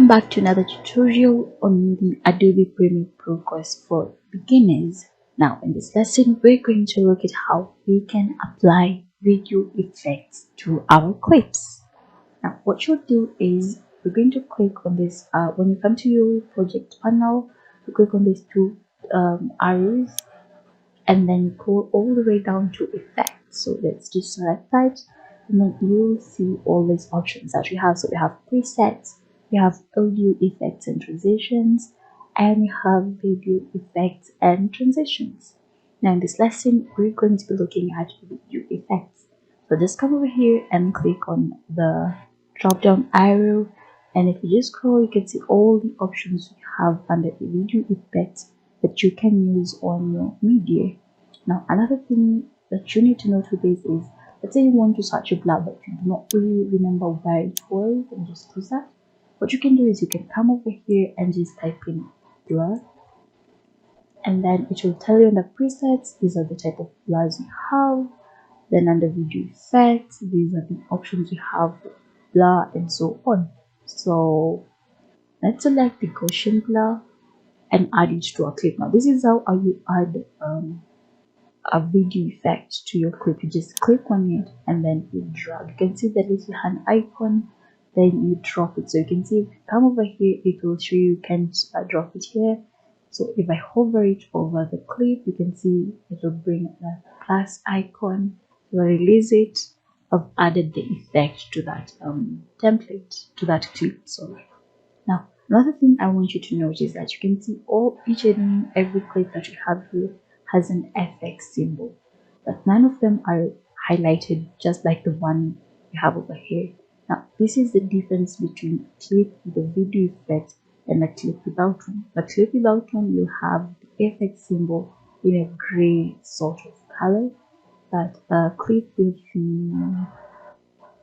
Welcome back to another tutorial on the Adobe Premiere Pro course for beginners. Now in this lesson we're going to look at how we can apply video effects to our clips. Now what you'll do is we're going to click on this when you come to your project panel, you click on these two arrows and then go all the way down to effects. So let's just select that, and then you'll see all these options that we have. So we have presets, we have audio effects and transitions, and we have video effects and transitions. Now in this lesson we're going to be looking at video effects. So just come over here and click on the drop down arrow, and if you just scroll you can see all the options we have under the video effects that you can use on your media. Now another thing that you need to note with this is, let's say you want to search a blur but you do not really remember where it was, and just close that. What you can do is you can come over here and just type in blur, and then it will tell you in the presets these are the type of blurs you have. Then under video effects these are the options you have, blur and so on. So let's select the Gaussian blur and add it to a clip. Now this is how you add a video effect to your clip. You just click on it and then you drag. You can see the little hand icon, then you drop it. So you can see if you come over here it will show you can drop it here. So if I hover it over the clip you can see it will bring the plus icon. If I release it, I've added the effect to that template, to that clip. Sorry. Now another thing I want you to notice is that you can see each and every clip that you have here has an FX symbol, but none of them are highlighted just like the one we have over here. Now this is the difference between a clip with a video effect and a clip without one. A clip without one will have the FX symbol in a gray sort of color, but a clip with the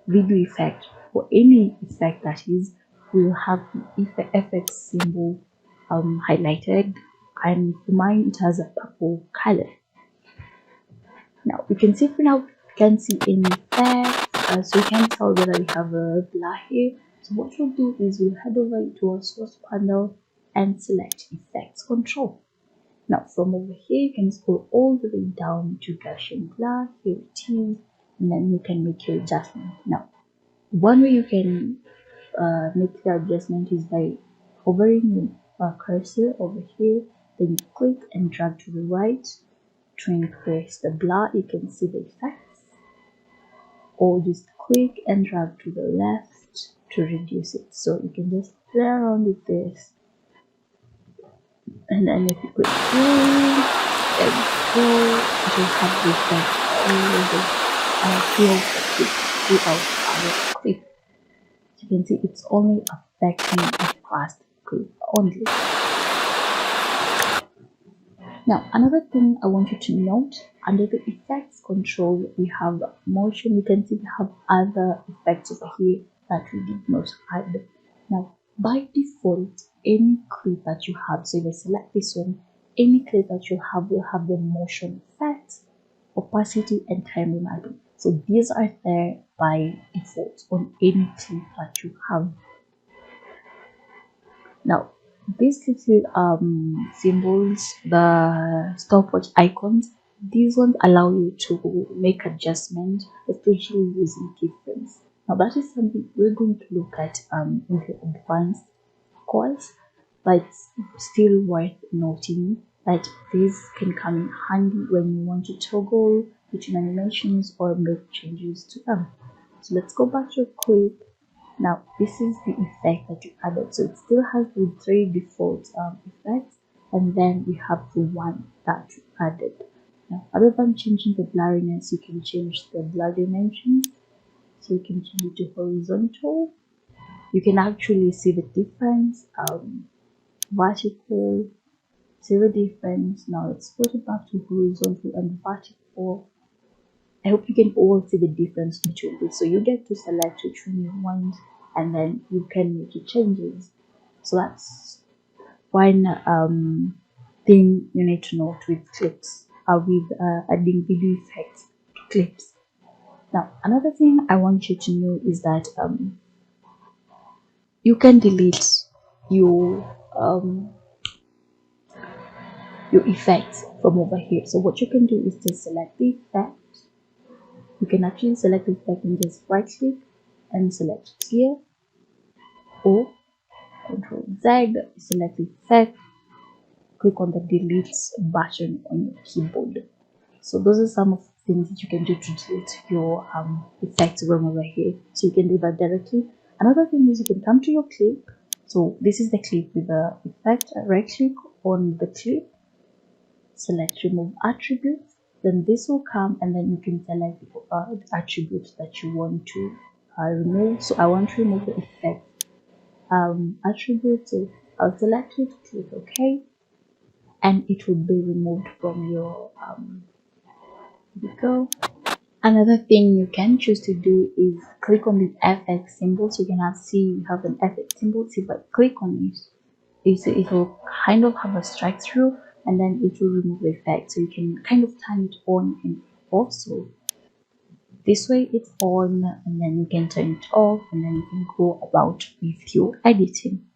video effect, or any effect that is, will have the FX symbol highlighted, and for mine it has a purple color. Now you can see for now you can't see any effects, so you can tell whether we have a blur here. So what we'll do is we'll head over to our source panel and select effects control. Now from over here you can scroll all the way down to Gaussian blur. Here it is, and then you can make your adjustment. Now one way you can make the adjustment is by hovering your cursor over here, then you click and drag to the right to increase the blur. You can see the effects, or just click and drag to the left to reduce it. So you can just play around with this, and then if you click here, there you go, it will have the effect throughout our clip. You can see it's only affecting the first clip only. Now another thing I want you to note, under the effects control we have motion. You can see we have other effects over here that we did not add. Now by default any clip that you have, so if I select this one, any clip that you have will have the motion effects, opacity and time remapping. So these are there by default on any clip that you have. Now these little symbols, the stopwatch icons, these ones allow you to make adjustments, especially using keyframes. Now that is something we're going to look at in the advanced course, but still worth noting that this can come in handy when you want to toggle between animations or make changes to them. So let's go back to a clip. Now this is the effect that you added, so it still has the 3 default effects, and then we have the one that you added. Now other than changing the blurriness, you can change the blur dimensions. So you can change it to horizontal. You can actually see the difference, vertical, see the difference. Now let's put it back to horizontal and vertical. I hope you can all see the difference between this. So you get to select which one you want, and then you can make your changes. So that's one thing you need to note with clips, with adding video effects to clips. Now another thing I want you to know is that you can delete your effects from over here. So what you can do is to select the effect. You can actually select the effect and just right click and select clear, or Control Z, select the effect, click on the delete button on your keyboard. So those are some of the things that you can do to delete your effects from over here. So you can do that directly. Another thing is you can come to your clip. So this is the clip with the effect. Right click on the clip, select remove attributes. Then this will come, and then you can select the attributes that you want to remove. So I want to remove the effect attribute. So I'll select it, click OK, and it will be removed from your here we go. Another thing you can choose to do is click on the FX symbol. So you can you have an FX symbol. So if I click on it, it will kind of have a strike through, and then it will remove the effect. So you can kind of turn it on and off. So this way it's on, and then you can turn it off, and then you can go about with your editing.